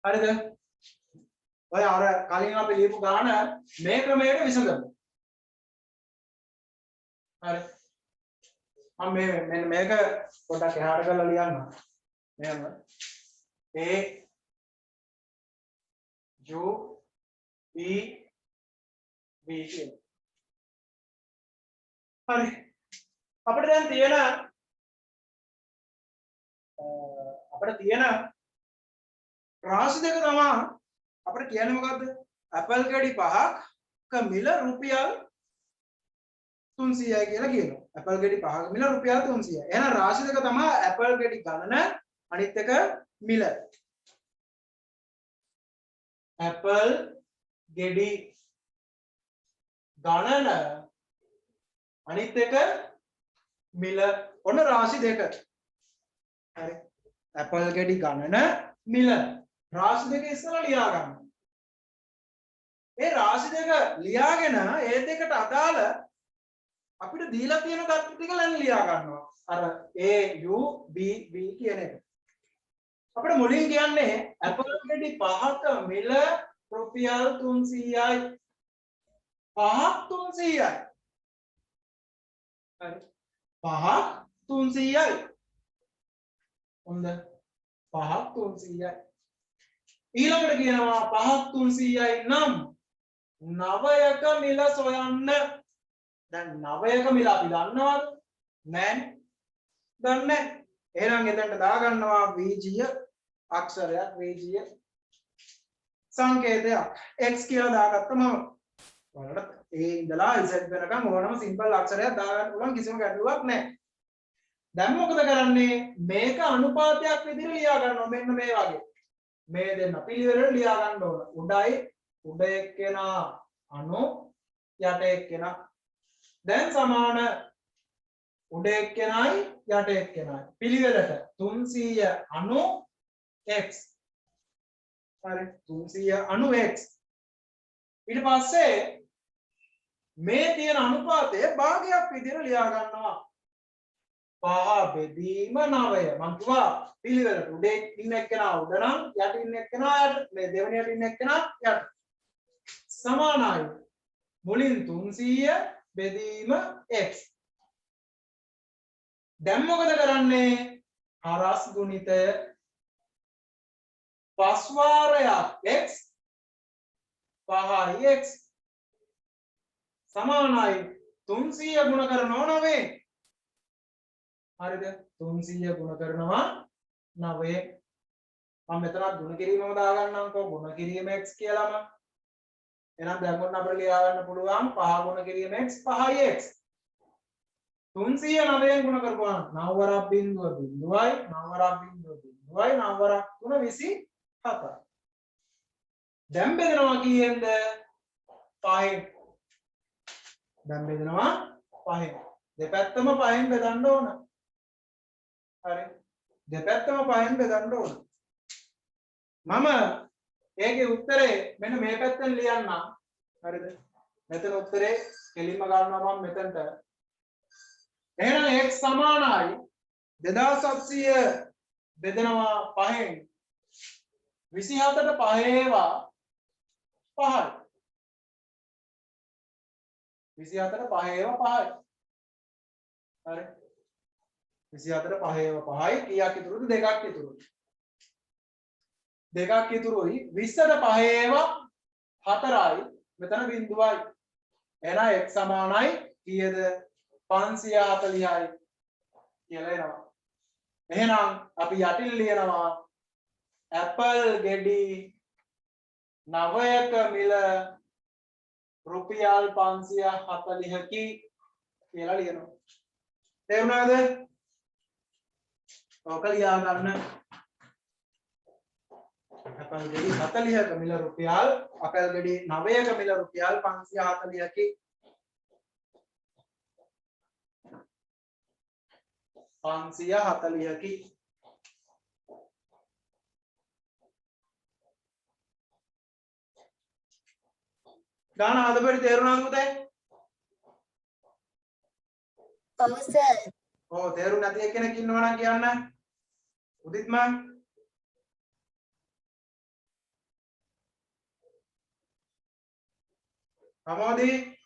හරිද? ඔය අර කලින් අපි ලියපු ගාන මේ ක්‍රමයට විසඳමු. හරි. මම මෙන්න මේක පොඩ්ඩක් එහාට කරලා ලියන්න. මෙහෙම A U B B කියන. හරි. අපිට දැන් තියෙන රාශි දෙක තමයි අපිට කියන්නේ මොකද්ද? ඇපල් ගෙඩි 5ක මිල රුපියල් 300යි කියලා කියනවා. ඇපල් ගෙඩි 5ක මිල රුපියල් 300යි. එහෙනම් රාශි දෙක තමයි ඇපල් ගෙඩි ගණන අනිත් එක මිල. ඇපල් ගෙඩි ගණන අනිත් එක මිල. ඔන්න රාශි දෙක. හරි. ඇපල් ගෙඩි ගණන මිල. රාශි දෙක ඉස්සලා ලියා ගන්න. ඒ රාශි දෙක ලියාගෙන ඒ දෙකට අදාළ අපිට දීලා තියෙන தත්ත්ව ටික ලියා ගන්නවා. අර A U B B කියන එක. අපිට මුලින් කියන්නේ ඇපල් ගෙඩි 5ක මිල රුපියල් 300යි. 5ක් 300යි. හරි. 5ක් 300යි. හොඳ. 5ක් 300යි. ඊළඟට කියනවා 5ක් 300යි නම් 9ක මිල සොයන්න. දැන් 9ක මිල අපි දන්නවද? නැහැ. දන්නේ නැහැ. එහෙනම් එතනට දාගන්නවා වීජීය අක්ෂරයක් වීජීය සංකේතයක් x කියලා දාගත්තම ඔයාලට a ඉඳලා z වෙනකම් ඕනම සිම්පල් අක්ෂරයක් දාගන්න පුළුවන් කිසිම ගැටලුවක් නැහැ. දැන් මොකද කරන්නේ? මේක අනුපාතයක් විදිහට ලියා ගන්නවා මෙන්න මේ වගේ. මේ දෙන්න පිළිවෙලට ලියා ගන්න ඕන. උඩ එක්කෙනා අනු යට එක්කෙනා. දැන් සමාන උඩ එක්කෙනයි යට එක්කෙනයි. පිළිවෙලට 390x. හරි 390x. ඊට පස්සේ මේ තියෙන අනුපාතය භාගයක් විදිහට ලියා ගන්නවා. 5 බෙදීම 9. මං කිව්වා පිළිවෙලට උඩ ඉන්න එක්කෙනා උඩ නම් යට ඉන්න එක්කෙනා යට. මේ දෙවෙනියට ඉන්න එක්කෙනා යට. සමානයි මුලින් 300 බෙදීම x. දැන් මොකද කරන්නේ? හරස් ගුණිතය පස් වාරයක් x 5යි x සමානයි 300 ගුණ කරනවා 9. හරිද? 300 ගුණ කරනවා 9. මම මෙතන ගුණ කිරීමම දාගන්නම්කෝ. ගුණ කිරීම x කියලාම. එහෙනම් දැන් මොන අපිට ලියා ගන්න පුළුවන් 5 ගුණ කිරීම x 5යි x. 300 9ෙන් ගුණ කරපුවාම 9 වරක් බිංදුව බිංදුවයි 9 වරක් බිංදුව බිංදුවයි 9 වරක් 3 27යි. දැන් බෙදනවා කීයෙන්ද? 5න්. දැන් බෙදනවා 5න්. දෙපැත්තම 5න් බෙදන්න ඕන. හරි. දෙපැත්තම 5න් බෙදන්න ඕන. මම ඒකේ උත්තරේ මෙන්න මේ පැත්තෙන් ලියන්නම්. හරිද? මෙතන උත්තරේ කෙලින්ම ගන්නවා මම මෙතනට. එහෙනම් x සමානයි 2700 බෙදනවා 5න් 27ට 5 ඒවා 5යි. 27ට 5 ඒවා 5යි. හරි. 27ට 5 ඒවා 5යි. කීයක් ඉතුරුද? දෙකක් ඉතුරුයි. දෙකක් ඉතුරුයි. 20ට 5 ඒවා 4යි. මෙතන බිංදුවයි. එහෙනම් x සමානයි කීයද? 540යි කියලා එනවා. එහෙනම් අපි යටින් ලියනවා ඇපල් ගෙඩි 9ක මිල රුපියල් 540කි කියලා ලියනවා. තේරුණාද? ඔක ලියා ගන්න. ඇපල් ගෙඩි 40ක මිල රුපියල් ඇපල් ගෙඩි 9ක මිල රුපියල් 540කි. 540කි. ගාන අදපරි තේරුණාද පුතේ? ඔව් සර්. ඔව් තේරුම් නැති එක්කෙනෙක් ඉන්නවා නම් කියන්න. උදිත්ම Amodi,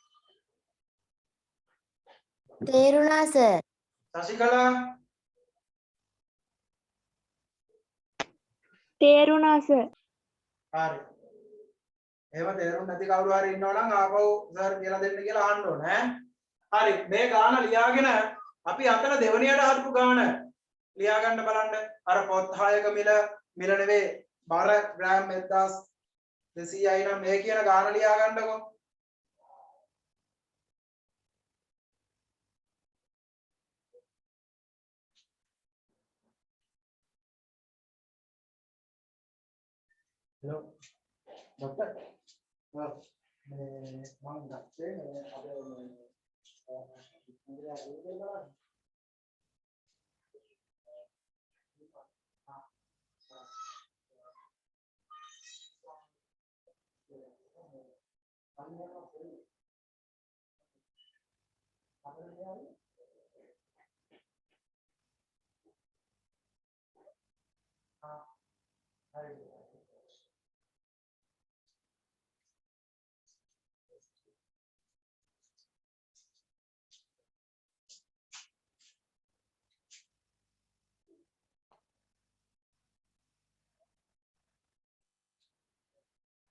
තේරුණා සර්. Sasikala, තේරුණා සර්. hari. එහෙම තේරුම් නැති කවුරු හරි ඉන්නවා නම් ආපහු සර් කියලා දෙන්න කියලා අහන්න ඕන ඈ. හරි මේ ගාන ලියාගෙන අපි අතන දෙවණියට හදපු ගාන ලියා ගන්න බලන්න. අර පොත් 6ක මිල නෙවෙයි බර ග්‍රෑම් 1200යි නම් මේ කියන ගාන ලියා ගන්නකො. hello doctor මේ මම දැක්කේ මේ අද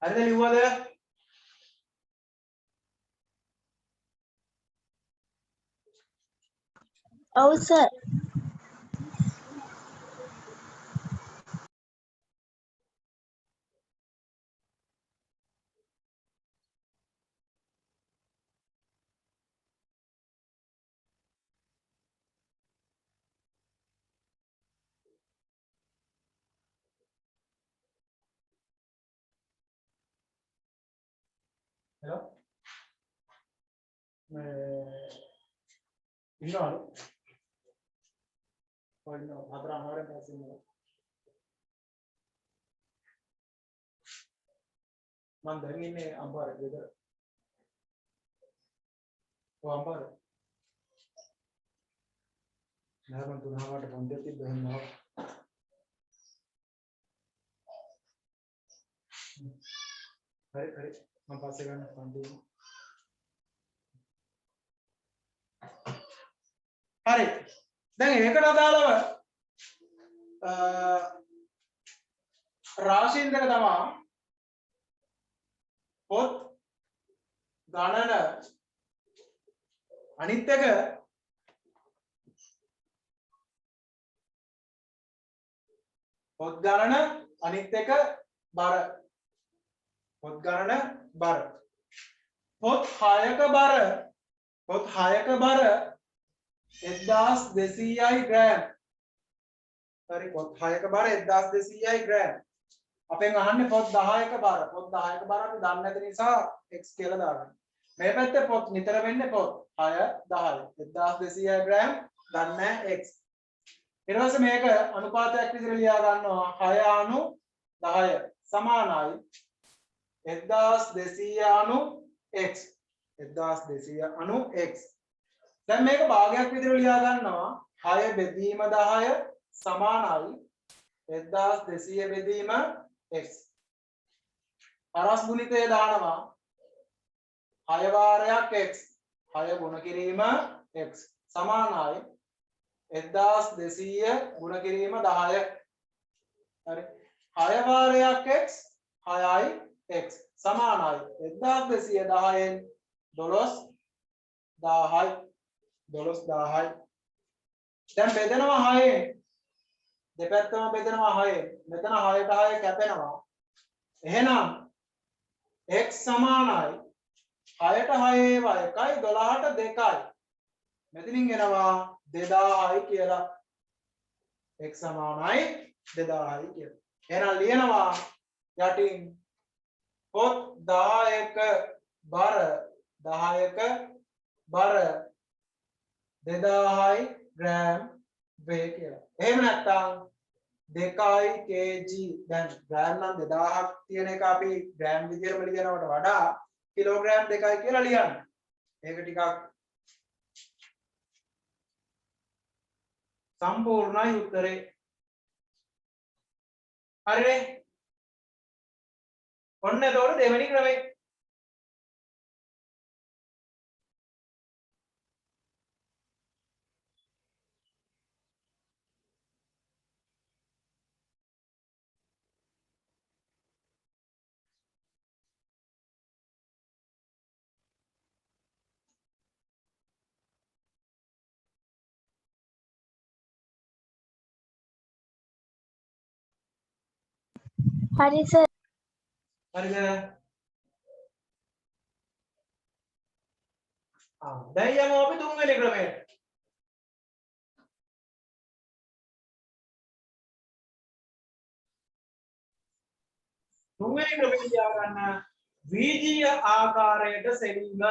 හරිද ලිව්වද? ඔව් සර්. hello ඉන්නවලු කොයින්ද හතර අමාරෙන් පස්සේ ඉන්නවා මම දැන් ඉන්නේ අම්පාර ගෙදර ඔව් අම්පාර නෑ මම තුනකට පන්තියක් තිබ්බ එහෙම හරි මම පස්සේ ගන්න පන්තිය හරි දැන් ඒකට අදාළව රාශීන් දෙක තමයි පොත් ගණන අනිත් එක පොත් ගණන අනිත් එක බර පොත් ගණන බර පොත් 6ක බර 1200යි ග්‍රෑම් හරි පොත් 6ක බර 1200යි ග්‍රෑම් අපෙන් අහන්නේ පොත් 10ක බර අපි දන්නේ නැති නිසා x කියලා දාගන්න මේ පැත්තේ පොත් නිතර වෙන්නේ පොත් 6 10 1200යි ග්‍රෑම් දන්නේ x ඊට පස්සේ මේක අනුපාතයක් විදිහට ලියා ගන්නවා 6 අණු 10 සමානයි 1200 අණු x 1200 අණු x දැන් මේක භාගයක් විදිහට ලියා ගන්නවා 6 බෙදීම 10 සමානයි 1200 බෙදීම x අරස් ගුණිතය දානවා 6 වාරයක් x 6 ගුණ කිරීම x සමානයි 1200 ගුණ කිරීම 10 හරි 6 වාරයක් x 6යි x සමානයි 1210න් 12000යි 12000යි දැන් බෙදනවා 6න් දෙපැත්තම බෙදනවා 6න් මෙතන 6ට 6 කැපෙනවා එහෙනම් x සමානයි 6ට 6 ඒවා 1යි 12ට 2යි මෙතනින් එනවා 2000යි කියලා x සමානයි 2000යි කියලා එහෙනම් ලියනවා යටින් පොත් 10ක බර 2000යි ග්‍රෑම් වේ කියලා. එහෙම නැත්නම් 2යි kg දැන් ග්‍රෑම් නම් 2000ක් තියෙන එක අපි ග්‍රෑම් විදියටම ලියනවට වඩා කිලෝග්‍රෑම් 2යි කියලා ලියන්න. ඒක ටිකක් සම්පූර්ණයි උත්තරේ. හරිනේ? ඔන්න එතකොට දෙවෙනි ක්‍රමේ හරි සර්. හරිද? දැන් යමු අපි තුන්වෙනි ක්‍රමයට. තුන්වෙනි ක්‍රමය ලියා ගන්න වීජීය ආකාරයට සෙවීම.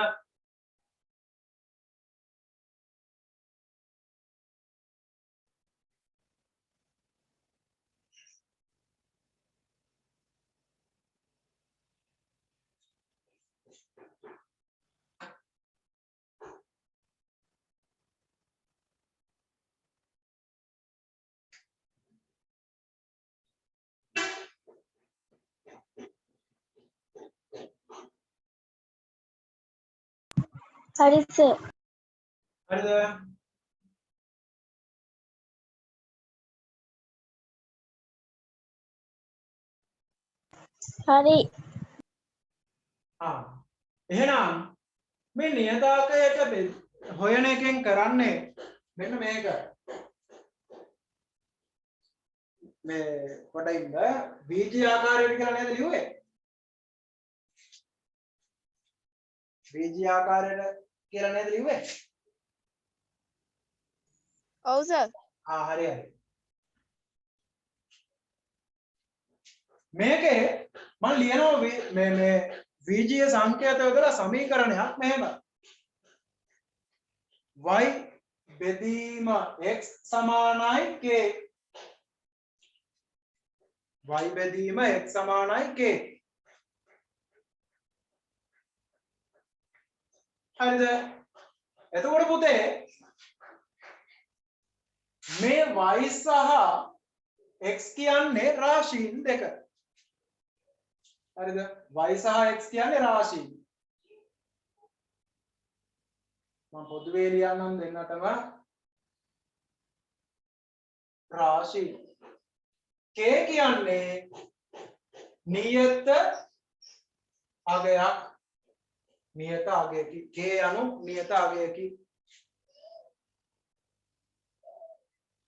හරි සර්. හරිද? හරි. එහෙනම් මේ නියතාංකයට හොයන එකෙන් කරන්නේ මෙන්න මේක. මේ කොටින්ද වීජීය ආකාරයට කියලා නේද ලියුවේ? වීජීය ආකාරයට කියලා නේද ලියුවේ? ඔව් සර්. හරි හරි. මේකේ මම ලියනවා මේ වීජීය සංකේත යොදලා සමීකරණයක් මෙහෙම. y බෙදීම x සමානයි k. y බෙදීම x සමානයි k. හරිද? එතකොට පුතේ මේ y සහ x කියන්නේ රාශීන් දෙක. හරිද? y සහ x කියන්නේ රාශීන්. මම පොදුවේ ලියන්නම් දෙන්නටම රාශී. k කියන්නේ නියත අගයක්. නියත අගයකි. k anu නියත අගයකි.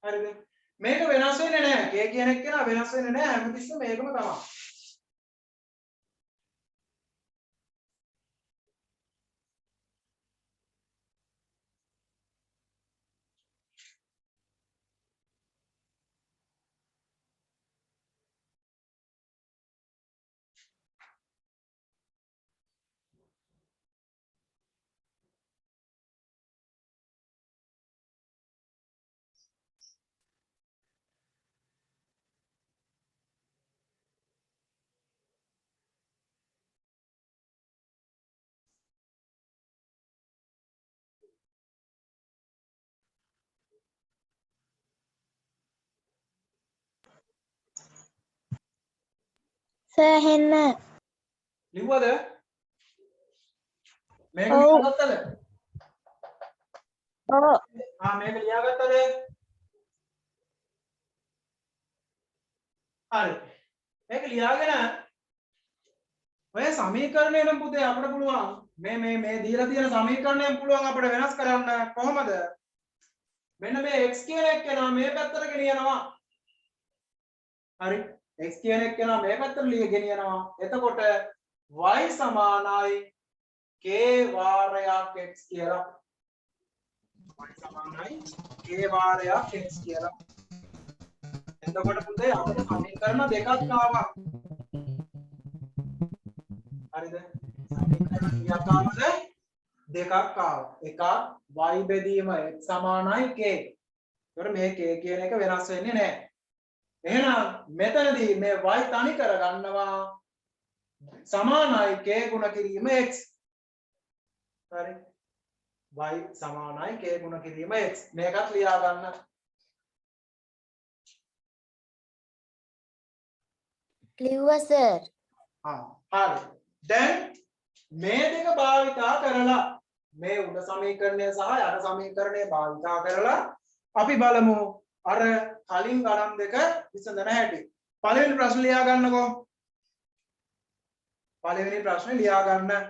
හරිද? මේක වෙනස් වෙන්නේ නැහැ. k කියන එක වෙනස් වෙන්නේ නැහැ. හැමතිස්සෙම මේකම තමයි. සර් හෙන්න. ලිව්වද? මේක ඔව්. ලියාගත්තද? ඔව්. මේක ලියාගත්තද? හරි. මේක ලියාගෙන ඔය සමීකරණය නම් පුතේ අපිට පුළුවන් මේ දීලා තියෙන සමීකරණයෙන් පුළුවන් අපිට වෙනස් කරන්න කොහොමද? මෙන්න මේ x කියන එක කෙනා මේ පැත්තට ගෙනියනවා. හරි. x කියන එක කෙනා මේ පැත්තට ගෙනියනවා. එතකොට y සමානයි k වාරයක් x කියලා. y සමානයි k වාරයක් x කියලා. එතකොට පුතේ අපිට සමීකරණ දෙකක් ආවා. හරිද? සමීකරණ කීයක් ආවද? දෙකක් ආවා. එකක් y බෙදීම x සමානයි k. ඒතකොට මේ k කියන එක වෙනස් වෙන්නේ නැහැ. එහෙනම් මෙතනදී මේ y තනි කර ගන්නවා සමානයි k ගුණ කිරීම x. හරි. y සමානයි k ගුණ කිරීම x. මේකත් ලියා ගන්න. ලිව්වා සර්. හරි. දැන් මේ දෙක භාවිතා කරලා මේ උඩ සමීකරණය සහ යට සමීකරණය භාවිතා කරලා අපි බලමු අර කලින් ගණන් දෙක විසඳන හැටි. පළවෙනි ප්‍රශ්න ලියා ගන්නකෝ. පළවෙනි ප්‍රශ්නේ ලියා ගන්න.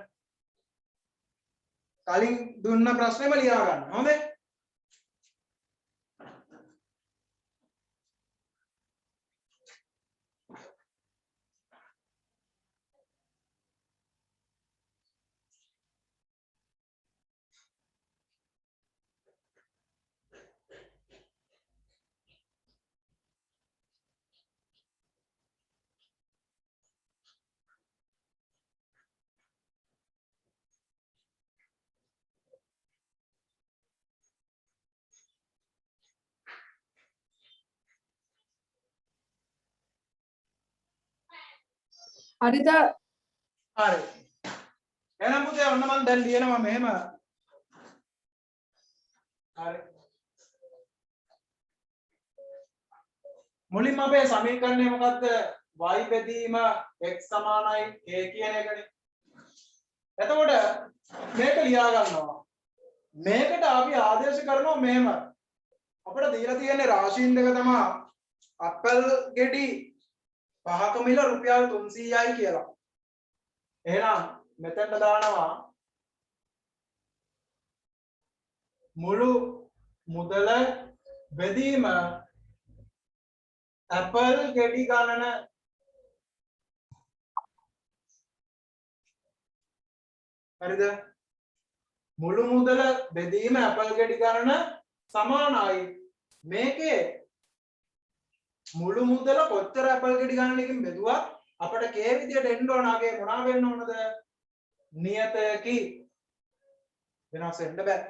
කලින් දුන්න ප්‍රශ්නේම ලියා ගන්න. හොඳයි. හරිද? හරි. එහෙනම් පුතේ ඔන්න මම දැන් ලියනවා මෙහෙම. හරි. මුලින්ම අපේ සමීකරණය මොකද්ද? y බෙදීම x සමානයි a කියන එකනේ. එතකොට මේක ලියා ගන්නවා. මේකට අපි ආදේශ කරනවා මෙහෙම. අපිට දීලා තියෙන්නේ රාශීන් දෙක තමයි අපල් ගෙඩි 5ක මිල රුපියල් 300යි කියලා. එහෙනම් මෙතනට දානවා මුළු මුදල බෙදීම අපල් ගෙඩි ගණන හරිද? මුළු මුදල බෙදීම අපල් ගෙඩි ගණන සමානයි මේකේ මුළු මුදල කොච්චර අපල් ගෙඩි ගණනකින් බෙදුවත් අපිට k විදියට එන්න ඕන ආගේ මොනවා වෙන්න ඕනද? නියතකි වෙනස් වෙන්න බෑ.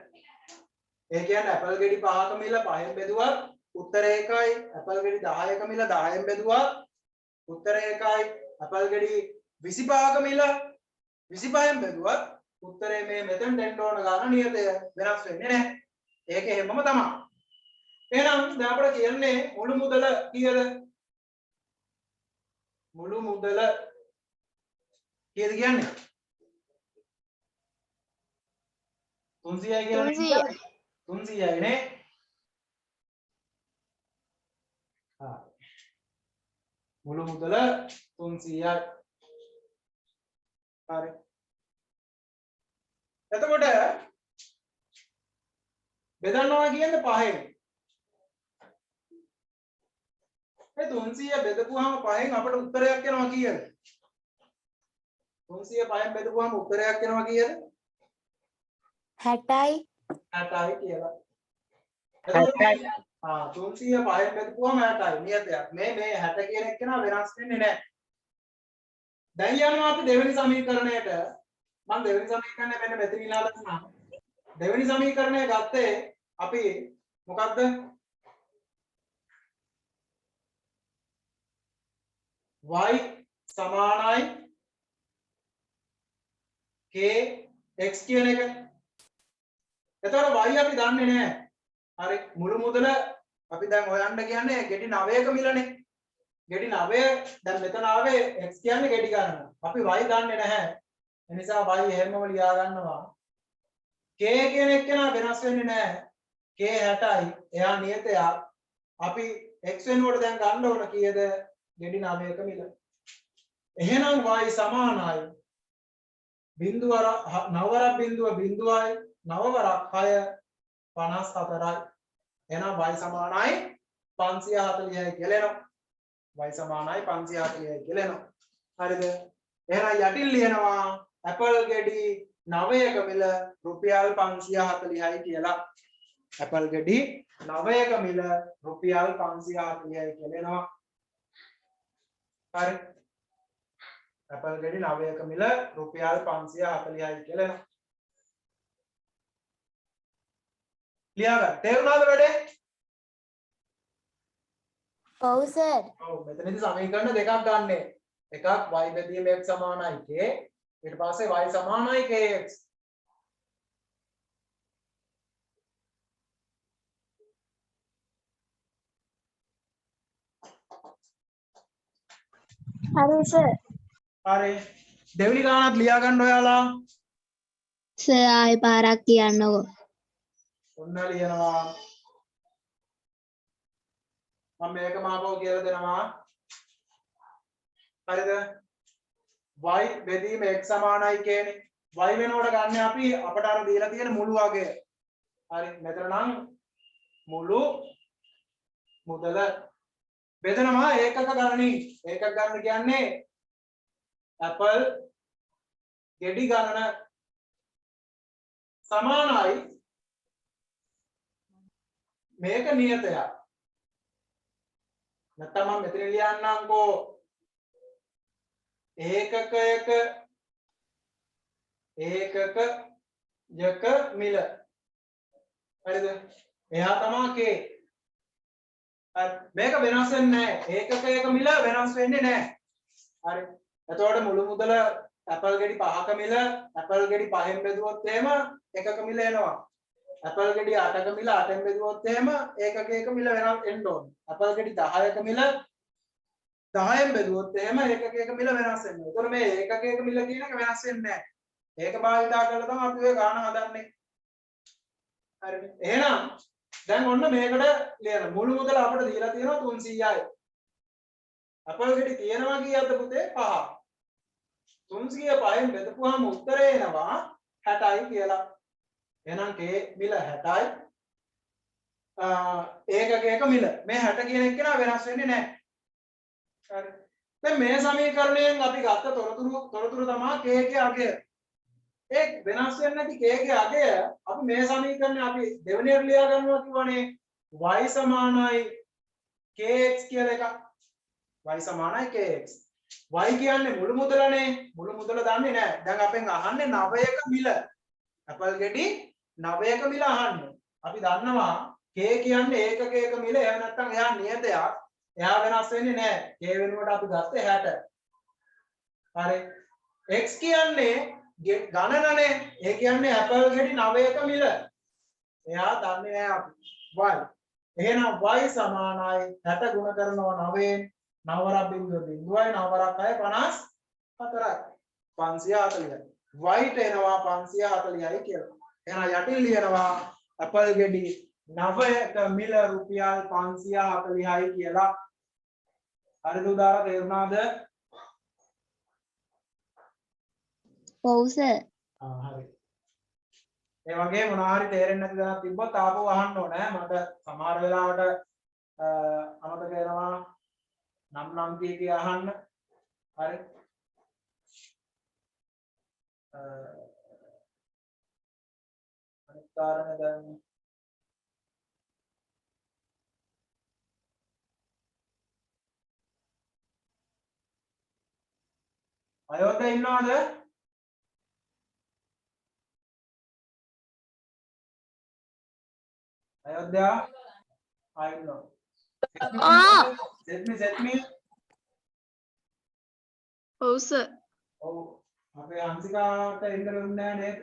ඒ කියන්නේ අපල් ගෙඩි 5ක මිල 5න් බෙදුවත් උත්තරය එකයි. අපල් ගෙඩි 10ක මිල 10න් බෙදුවත් උත්තරය එකයි. අපල් ගෙඩි 25ක මිල 25න් බෙදුවත් උත්තරේ මේ මෙතෙන් දෙන්න ඕන ගාන නියතය වෙනස් වෙන්නේ නැහැ. ඒක හැමම තමයි. එහෙනම් දැන් අපිට කියන්නේ මුළු මුදල කීයද? මුළු මුදල කීයද කියන්නේ? 300යි කියලා. 300යි නේ. මුළු මුදල 300යි. හරි. එතකොට බෙදනවා කියන්නේ 5න්. මේ 300 බෙදපුවාම 5න් අපට උත්තරයක් එනවා කීයද? 300 5න් බෙදපුවාම උත්තරයක් එනවා කීයද? 60යි. 60යි කියලා. එතකොට 300 5න් බෙදපුවාම 60යි නියතයක්. මේ 60 කියන එක නා වෙනස් වෙන්නේ නැහැ. දැන් යනවා අපි දෙවෙනි සමීකරණයට. මම දෙවෙනි සමීකරණය මෙන්න මෙතන ඉලා දානවා. දෙවෙනි සමීකරණය ගත්තේ අපි මොකද්ද? y සමානයි k x කියන එක. එතකොට y අපි දන්නේ නැහැ. හරි මුළු මුදල අපි දැන් හොයන්න කියන්නේ ගෙඩි 9ක මිලනේ. ගෙඩි 9 දැන් මෙතන ආවේ x කියන්නේ ගෙඩි ගන්න. අපි y දන්නේ නැහැ. ඒ නිසා y එහෙමම ලියා ගන්නවා. k කියන එක නා වෙනස් වෙන්නේ නැහැ. k 60යි. එයා නියතයක්. අපි x වෙනුවට දැන් ගන්න ඕන කීයද? ගෙඩි 9ක මිල. එහෙනම් y සමානයි බිංදුව 9 වරක් බිංදුව බිංදුවයි 9 වරක් 6 54යි. එහෙනම් y සමානයි 540යි කියලා එනවා. y සමානයි 540යි කියලා එනවා. හරිද? එහෙනම් යටින් ලියනවා ඇපල් ගෙඩි 9ක මිල රුපියල් 540යි කියලා. ඇපල් ගෙඩි 9ක මිල රුපියල් 540යි කියලා එනවා. හරි. ඇපල් ගෙඩි 9ක මිල රුපියල් 540යි කියලා එනවා. ලියා ගන්න. තේරුණාද වැඩේ? ඔව් සර්. ඔව් මෙතනදී සමීකරණ දෙකක් ගන්නෙ. එකක් y බෙදීම x සමානයි k. ඊට පස්සේ y සමානයි kx. හරි සර්. හරි. දෙවෙනි ගානත් ලියා ගන්න ඔයාලා. සර් ආයෙ පාරක් කියන්නකෝ. ඔන්න ලියනවා. මම මේක මාපෝ කියලා දෙනවා. හරිද? y බෙදීම x සමානයි කියන්නේ y වෙනකොට ගන්න අපි අපට අර දීලා තියෙන මුළු අගය. හරි මෙතන නම් මුළු මුදල බෙදනවා ඒකක ගණනින්. ඒකක ගණන කියන්නේ ඇපල් ගෙඩි ගණන සමානයි මේක නියතයක්. නැත්නම් මම මෙතන ලියන්නම්කෝ ඒකක යක මිල. හරිද? එහා තමයි k. හරි මේක වෙනස් වෙන්නේ නැහැ. ඒකක යක මිල වෙනස් වෙන්නේ නැහැ. හරි එතකොට මුළු මුදල ඇපල් ගෙඩි 5ක මිල ඇපල් ගෙඩි 5න් බෙදුවොත් එහෙම එකක මිල එනවා. ඇපල් ගෙඩි 8ක මිල 8න් බෙදුවොත් එහෙම ඒකක මිල වෙනස් වෙන්න ඕනේ. ඇපල් ගෙඩි 10ක මිල 10න් බෙදුවොත් එහෙම ඒකක මිල වෙනස් වෙනවා. ඒතකොට මේ ඒකක මිල කියන එක වෙනස් වෙන්නේ නැහැ. ඒක භාවිතා කරලා තමයි අපි ඔය ගාන හදන්නේ. හරිද? එහෙනම් දැන් ඔන්න මේකට ලියන මුළු මුදල අපිට දීලා තියෙනවා 300යි. ඇපල් ගෙඩි තියෙනවා කීයද පුතේ 5. 300 5න් බෙදපුවාම උත්තරේ එනවා 60යි කියලා. එහෙනම් K මිල 60යි. ඒකක මිල මේ 60 කියන එක නා වෙනස් වෙන්නේ නැහැ. හරි. දැන් මේ සමීකරණයෙන් අපි ගත්ත තොරතුරු තමයි K ගේ අගය. ඒ වෙනස් වෙන්නේ නැති K ගේ අගය අපි මේ සමීකරණේ අපි දෙවෙනියට ලියා ගන්නවා කිව්වනේ y සමානයි kx කියලා එකක්. y සමානයි kx. y කියන්නේ මුළු මුදලනේ. මුළු මුදල දන්නේ නැහැ. දැන් අපෙන් අහන්නේ 9ක මිල. ඇපල් ගෙඩි 9ක මිල අහන්නේ. අපි දන්නවා k කියන්නේ ඒකක මිල. එහෙම නැත්නම් එයා නියතයක්. එයා වෙනස් වෙන්නේ නැහැ. k වෙනුවට අපි ගත්තේ 60. හරි. x කියන්නේ ගණනනේ. ඒ කියන්නේ ඇපල් ගෙඩි 9ක මිල. එයා දන්නේ නැහැ අපි. y. එහෙනම් y සමානයි 60 ගුණ කරනවා 9ෙන් 9 වරක් බිංදුව බිංදුවයි 9 වරක් 6 54යි 540යි. y ට එනවා 540යි කියලා. එහෙනම් යටින් ලියනවා ඇපල් ගෙඩි 9ක මිල රුපියල් 540යි කියලා. හරිද උදාර තේරුණාද? ඔව් සර්. හරි. ඒ වගේ මොනවා හරි තේරෙන්නේ නැති දණක් තිබ්බොත් ආපහු අහන්න ඕනේ. මට සමහර වෙලාවට අමතක වෙනවා නම් කී අහන්න. හරි. අනිත් කාරණේ දැන් අයෝධ්‍ය ඉන්නවද? අයෝධ්‍ය ආයිනෝ. set me ඔව් සර්. ඔව් අපේ අංශිකාට එන්න වෙන්නේ නැහැ නේද?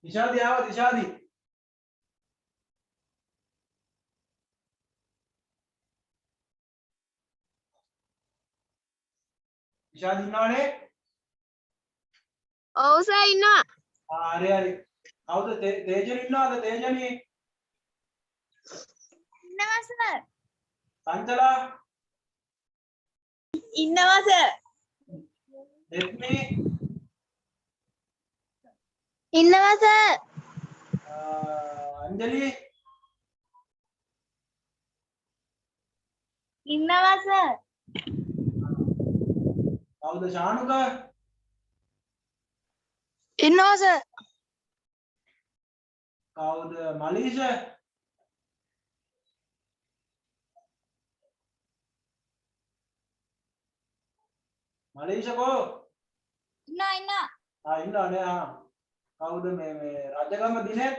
දිශාදි ආව දිශාදි. දිශාදි ඉන්නවනේ? ඔව් සර් ඉන්නවා. හරි හරි. කවුද තේජනි ඉන්නවද තේජනි? ඉන්නවා සර්. සංචලා ඉන්නවා සර්. එත්මි ඉන්නවා සර්. අංජලි ඉන්නවා සර්. කවුද ශානුක? ඉන්නවා සර්. කවුද මලීෂ? මලීෂ කෝ? ඉන්නවා. ඉන්නවනේ. කවුද මේ රජගම දිනෙත්?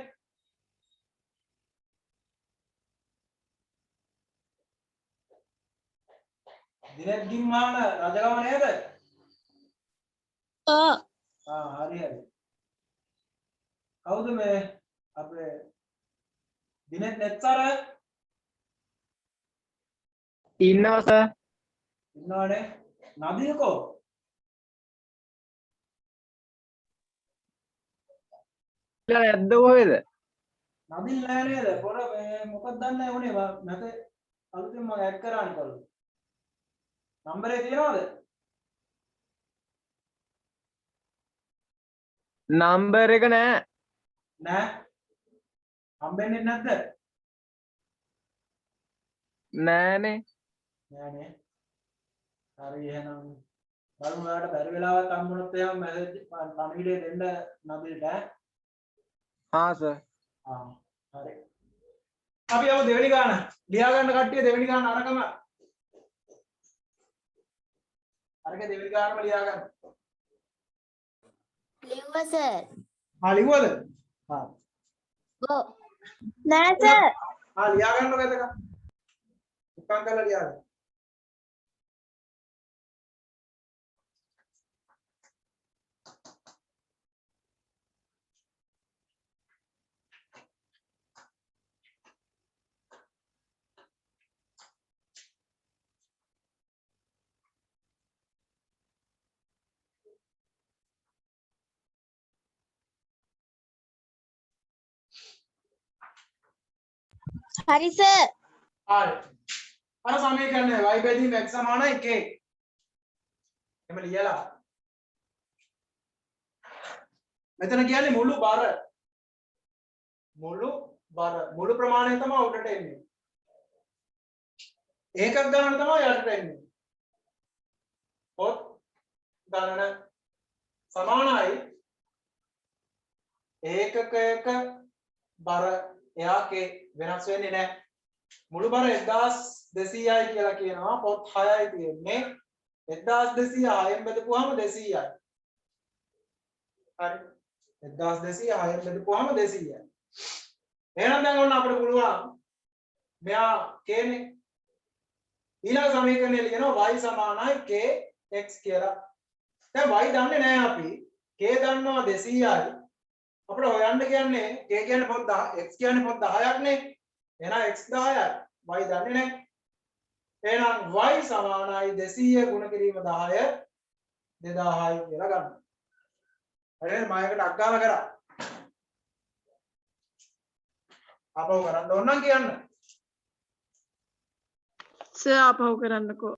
දිනෙත් ගිම්මාන රජගම නේද? ඔව්. හරි හරි. කවුද මේ අපේ දිනෙත් නෙත්තර? ඉන්නවා සර්. ඉන්නවනේ. නදීකෝ? නැද්ද කොහෙද? නදින් නෑ නේද? පොර මේ මොකක්ද දන්නේ උනේ මට අලුතෙන් මම ඇඩ් කරානේ කවුද? නම්බරේ තියනවද? නම්බර් එක නෑ. නෑ. හම්බෙන්නේ නැද්ද? නෑනේ. නෑනේ. හරි එහෙනම් බලමු ඔයාලට බැරි වෙලාවක් හම්බුනොත් එහෙනම් මැසේජ් පණිවිඩය දෙන්න නදිල්ට ඈ. සර්. හරි. අපි යමු දෙවෙනි ගාන. ලියා ගන්න කට්ටිය දෙවෙනි ගාන අරගම. අරගේ දෙවෙනි ගානම ලියා ගන්න. ලිව්වා සර්. ලිව්වද? हाँ गो නෑ සර් हाँ लिया गया लोग का दुकान का लिया गया හරි සර් हाँ अरे समीकरण है y बेदी में x समान है k එම ලියලා මෙතන කියන්නේ මුළු ප්‍රමාණය තමයි උඩට එන්නේ ඒකක් ගණන තමයි යටට එන්නේ පොත් ගණන සමානයි ඒකකයක බර එයාගේ වෙනස් වෙන්නේ නැහැ මුළු බර 1200යි කියලා කියනවා පොත් 6යි තියෙන්නේ 1200 6ෙන් බෙදපුවාම 200යි හරි 1200 6ෙන් බෙදපුවාම 200යි එහෙනම් දැන් ඔන්න අපිට පුළුවන් මෙයා k නේ ඊළඟ සමීකරණය ලියනවා y සමානයි kx කියලා දැන් y දන්නේ නැහැ අපි k දන්නවා 200යි අපිට හොයන්න කියන්නේ k කියන්නේ පොත් 10 x කියන්නේ පොත් 10ක් නේ එහෙනම් x 10යි y දන්නේ නැහැ එහෙනම් y සමානයි 200 ගුණ කිරීම 10 2000යි කියලා ගන්න. හරිද? මම එකට අක්කාම කරා. අපව කරන්න ඕන නම් කියන්න. සර් ආපහු කරන්නකෝ.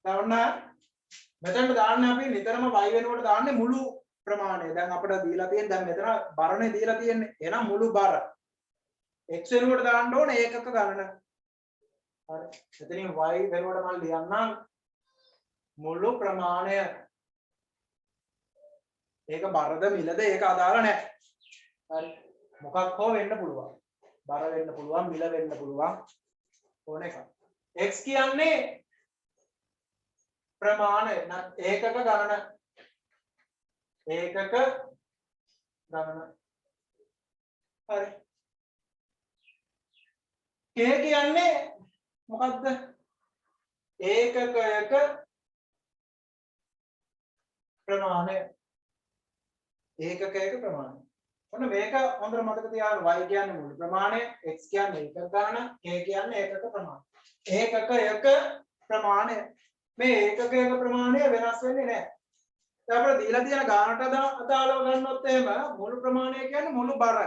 දැන් ඔන්න මෙතනට දාන්නේ අපි නිතරම y වෙනුවට දාන්නේ මුළු ප්‍රමාණය. දැන් අපිට දීලා තියෙන දැන් මෙතන බරනේ දීලා තියෙන්නේ. එහෙනම් මුළු බර. x වෙනුවට දාන්න ඕනේ ඒකක ගණන. හරි. එතනින් y වෙනුවට මම ලියන්නම් මුළු ප්‍රමාණය. ඒක බරද මිලද ඒක අදාළ නැහැ. හරි. මොකක් හෝ වෙන්න පුළුවන්. බර වෙන්න පුළුවන්, මිල වෙන්න පුළුවන්. ඕන එකක්. x කියන්නේ ප්‍රමාණය ඒකක ගණන. ඒකක ගණන. හරි. k කියන්නේ මොකද්ද? ඒකකයක ප්‍රමාණය. ඒකකයක ප්‍රමාණය. ඔන්න මේක හොඳට මතක තියාගන්න. y කියන්නේ මුළු ප්‍රමාණය, x කියන්නේ ඒකක ගණන, k කියන්නේ ඒකක ප්‍රමාණය. ඒකකයක ප්‍රමාණය. මේ ඒකකයක ප්‍රමාණය වෙනස් වෙන්නේ නැහැ. දැන් අපිට දීලා තියෙන ගානට අදාළව ගන්නොත් එහෙම මුළු ප්‍රමාණය කියන්නේ මුළු බර.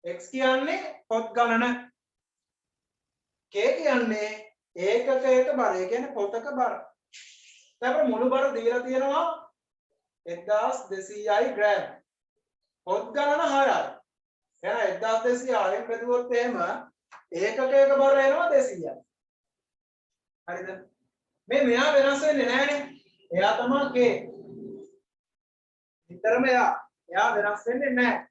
x කියන්නේ පොත් ගණන. k කියන්නේ ඒකකයක බර. ඒ කියන්නේ පොතක බර. දැන් අපිට මුළු බර දීලා තියෙනවා 1200යි ග්‍රෑම්. පොත් ගණන 6යි. එහෙනම් 1200 6ෙන් බෙදුවොත් එහෙම ඒකකයක බර එනවා 200යි. හරිද? මෙයා වෙනස් වෙන්නේ නැහැනේ. එයා තමයි k. විතරම එයා වෙනස් වෙන්නේ නැහැ.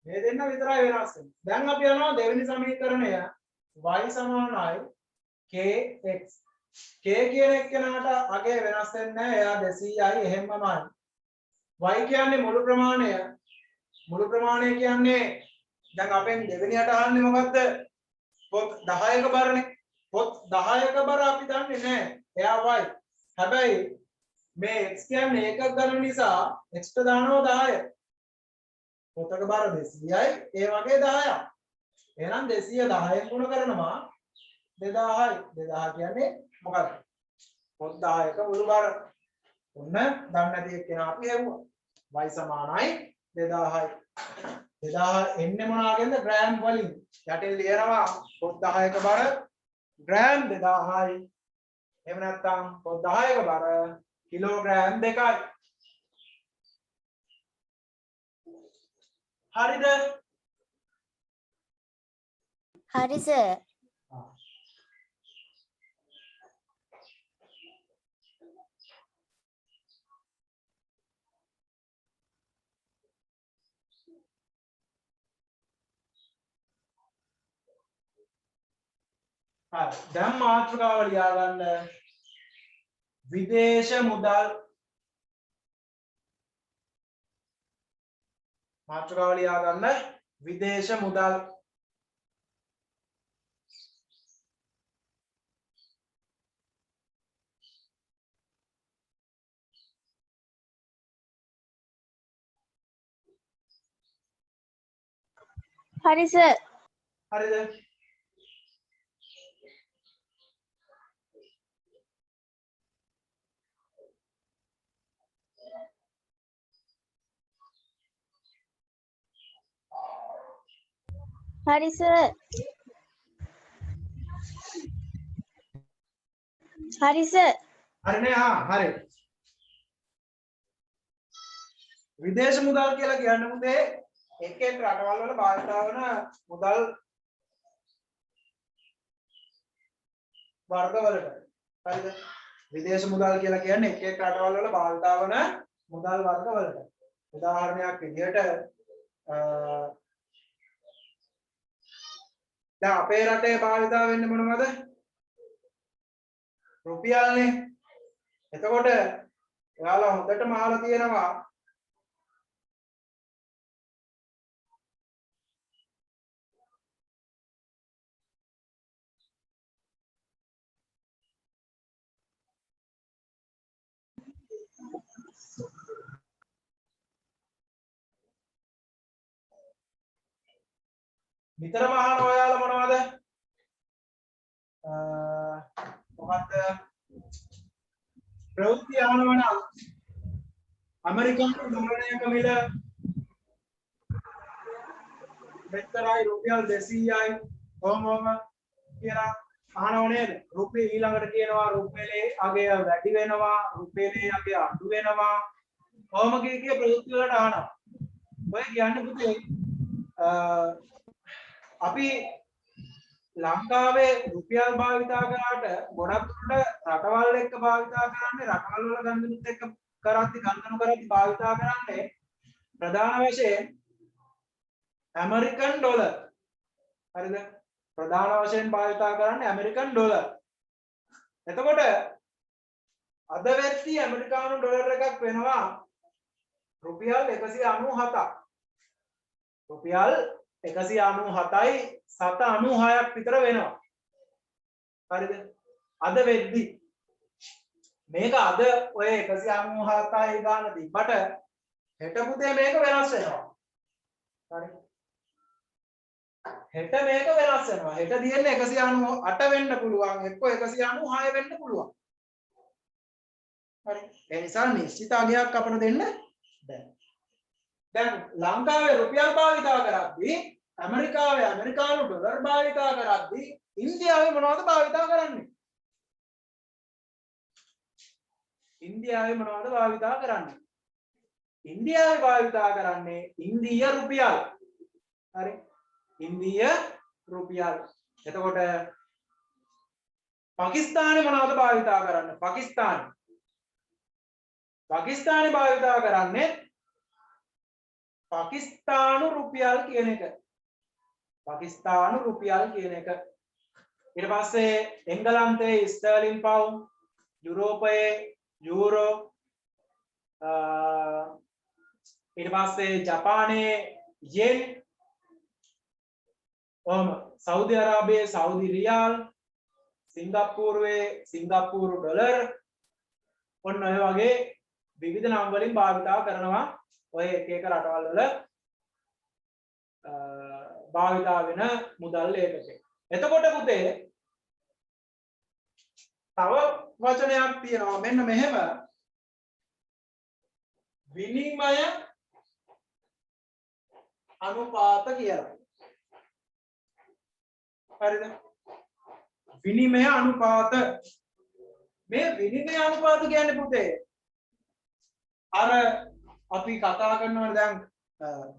මේ දෙන්න විතරයි වෙනස් වෙන්නේ. දැන් අපි යනවා දෙවෙනි සමීකරණය y සමානයි kx. k කියන එක්කෙනාට අගේ වෙනස් වෙන්නේ නැහැ. එයා 200යි එහෙම්මමයි. y කියන්නේ මුළු ප්‍රමාණය. මුළු ප්‍රමාණය කියන්නේ දැන් අපෙන් දෙවෙනියට අහන්නේ මොකද්ද? පොත් 10ක බරනේ. පොත් 10ක බර අපි දන්නේ නැහැ. එයා y. හැබැයි මේ x කියන්නේ ඒකක ගණන නිසා x ට දානවා 10. පොතක බර 200යි ඒ වගේ 10ක්. එහෙනම් 200 10ෙන් ගුණ කරනවා 2000යි. 2000 කියන්නේ මොකක්ද? පොත් 10ක මුළු බර. ඔන්න දන්නේ නැති එක්කෙනා අපි හෙව්වා. y සමානයි 2000යි. 2000 එන්නේ මොනවාගෙන්ද? ග්‍රෑම් වලින්. යටින් ලියනවා පොත් 10ක බර ග්‍රෑම් 2000යි. එහෙම නැත්නම් පොත් 10ක බර කිලෝග්‍රෑම් 2යි. හරිද? හරි සර් හරි. දැන් මාතෘකාව ලියා ගන්න. විදේශ මුදල් මාතෘකාව ලියා ගන්න විදේශ මුදල් හරි සර්. හරිද හරි සර්. හරි සර්. හරිනේ හරි විදේශ මුදල් කියලා කියන්නේ මුදේ එක් එක් රටවල් වල භාවිත වන මුදල් වර්ගවලට හරිද විදේශ මුදල් කියලා කියන්නේ එක් එක් රටවල් වල භාවිත වන මුදල් වර්ගවලට උදාහරණයක් විදිහට දැන් අපේ රටේ භාවිත වෙන්නේ මොනවද රුපියල්නේ එතකොට ඔයාලා හොඳටම අහලා තියෙනවා නිතරම අහන ඔයාලා මොනවද මොකද්ද ප්‍රවෘත්ති අහනවනම් ඇමරිකන් ඩොලරයක මිල මෙතරයි රුපියල් 200යි කොහොමම කියලා අහනව නේද රුපියල් ඊළඟට කියනවා රුපියලේ අගය වැඩි වෙනවා රුපියලේ අගය අඩු වෙනවා කොහොම කිය ප්‍රවෘත්ති වලට අහනවා ඔය කියන්නේ පුතේ අපි ලංකාවේ රුපියල් භාවිතා කරාට ගොඩක් දුරට රටවල් එක්ක භාවිතා කරන්නේ රටවල් වල ගණනුත් එක්ක ගණනු කරද්දි භාවිතා කරන්නේ ප්‍රධාන වශයෙන් ඇමරිකන් ඩොලර් හරිද ප්‍රධාන වශයෙන් භාවිතා කරන්නේ ඇමරිකන් ඩොලර් එතකොට අද වෙද්දී ඇමරිකානු ඩොලර් එකක් වෙනවා රුපියල් 197ක් රුපියල් 197යි 796ක් විතර වෙනවා. හරිද? අද වෙද්දි මේක අද ඔය 197යි ගාන තිබ්බට හෙට පුතේ මේක වෙනස් වෙනවා. හරි. හෙට මේක වෙනස් වෙනවා. හෙට දින්නේ 198 වෙන්න පුළුවන්. එක්ක 196 වෙන්න පුළුවන්. හරි. ඒ නිසා නිශ්චිත අගයක් අපිට දෙන්න බෑ. දැන් ලංකාවේ රුපියල් භාවිතා කරද්දී ඇමරිකාවේ ඇමරිකානු ඩොලර් භාවිතා කරද්දී ඉන්දියාවේ මොනවද භාවිතා කරන්නේ? ඉන්දියාවේ මොනවද භාවිතා කරන්නේ? ඉන්දියාවේ භාවිතා කරන්නේ ඉන්දීය රුපියල්. හරි. ඉන්දීය රුපියල්. එතකොට පාකිස්තානේ මොනවද භාවිතා කරන්නේ? පාකිස්තානේ භාවිතා කරන්නේ පාකිස්තානු රුපියල් කියන එක. පාකිස්තානු රුපියල් කියන එක. ඊට පස්සේ එංගලන්තයේ ස්ටර්ලින් පවුන්ඩ්, යුරෝපයේ යූරෝ, ඊට පස්සේ ජපානයේ යෙන්, සෞදි අරාබියේ සෞදි රියාල්, සිංගප්පූරුවේ සිංගප්පූරු ඩොලර් ඔන්න ඔය වගේ විවිධ නම් වලින් භාවිතා කරනවා ඔය එක එක රටවල් වල භාවිතා වෙන මුදල් ඒකකේ. එතකොට පුතේ තව වචනයක් තියෙනවා මෙන්න මෙහෙම විනිමය අනුපාත කියලා. හරිද? විනිමය අනුපාත. මේ විනිමය අනුපාත කියන්නේ පුතේ අර අපි කතා කරනවා දැන්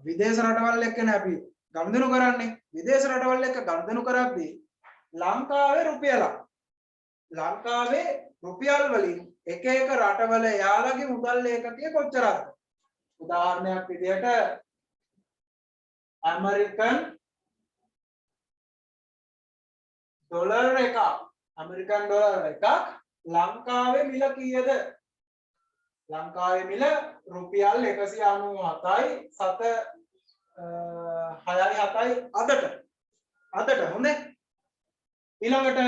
විදේශ රටවල් එක්කනේ අපි ගනුදෙනු කරන්නේ. විදේශ රටවල් එක්ක ගනුදෙනු කරද්දී ලංකාවේ රුපියල් වලින් එක එක රටවල යාළගේ මුදල් ඒකකය කොච්චරද? උදාහරණයක් විදිහට ඇමරිකන් ඩොලර් එකක් ලංකාවේ මිල කීයද? ලංකාවේ මිල රුපියල් 197යි 6.7යි අදට හොඳේ. ඊළඟට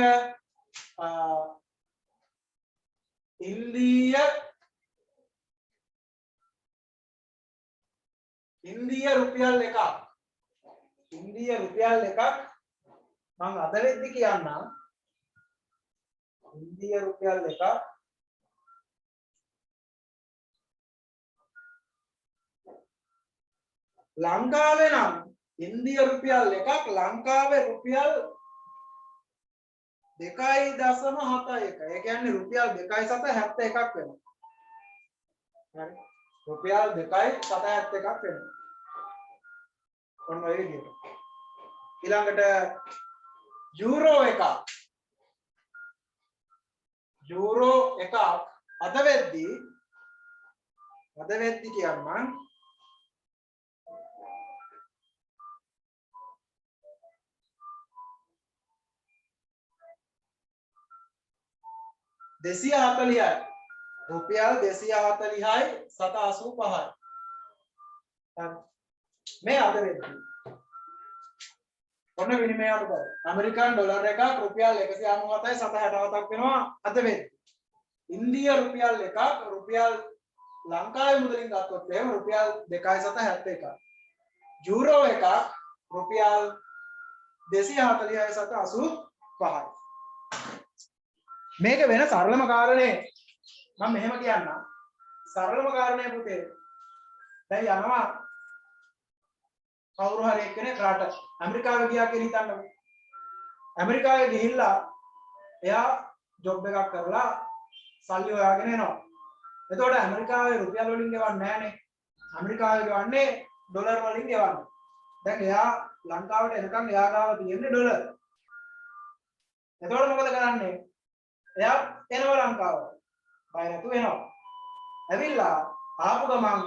ඉන්දිය රුපියල් 1ක් මම අද වෙද්දි කියන්නම්. ඉන්දිය රුපියල් 1ක් ලංකාවේ නම් ඉන්දිය රුපියල් 1ක් ලංකාවේ රුපියල් 2.71. ඒ කියන්නේ රුපියල් 2.71ක් වෙනවා. හරි. රුපියල් 2.71ක් වෙනවා. ඔන්න ඔය විදිහට. ඊළඟට යූරෝ එකක් අද වෙද්දි කියන්නම්. රුපියල් 240යි 785යි. මේ අද වෙද්දි ඔන්න විනිමය අනුපාතය. ඇමරිකන් ඩොලර් එකක් රුපියල් 197යි 767ක් වෙනවා අද වෙද්දි. ඉන්දිය රුපියල් එකක් රුපියල් ලංකාවේ මුදලින් ගත්තොත් එහෙම රුපියල් 2.71ක්. යූරෝ එකක් රුපියල් 240යි 785යි. මේක වෙන සරලම කාරණේ මම මෙහෙම කියන්නම්. සරලම කාරණේ පුතේ. දැන් යනවා කවුරු හරි එක්කෙනෙක් රට ඇමරිකාවේ ගියා කියලා හිතන්නකෝ. ඇමරිකාවේ ගිහිල්ලා එයා ජොබ් එකක් කරලා සල්ලි හොයාගෙන එනවා. එතකොට ඇමරිකාවේ රුපියල් වලින් ගෙවන්නේ නැහනේ. ඇමරිකාවේ ගෙවන්නේ ඩොලර් වලින් ගෙවන්නේ. දැන් එයා ලංකාවට එනකන් එයා ගාව තියෙන්නේ ඩොලර්. එතකොට මොකද කරන්නේ? එයා එනවා ලංකාවට. බය නැතුව එනවා. ඇවිල්ලා ආපු ගමන්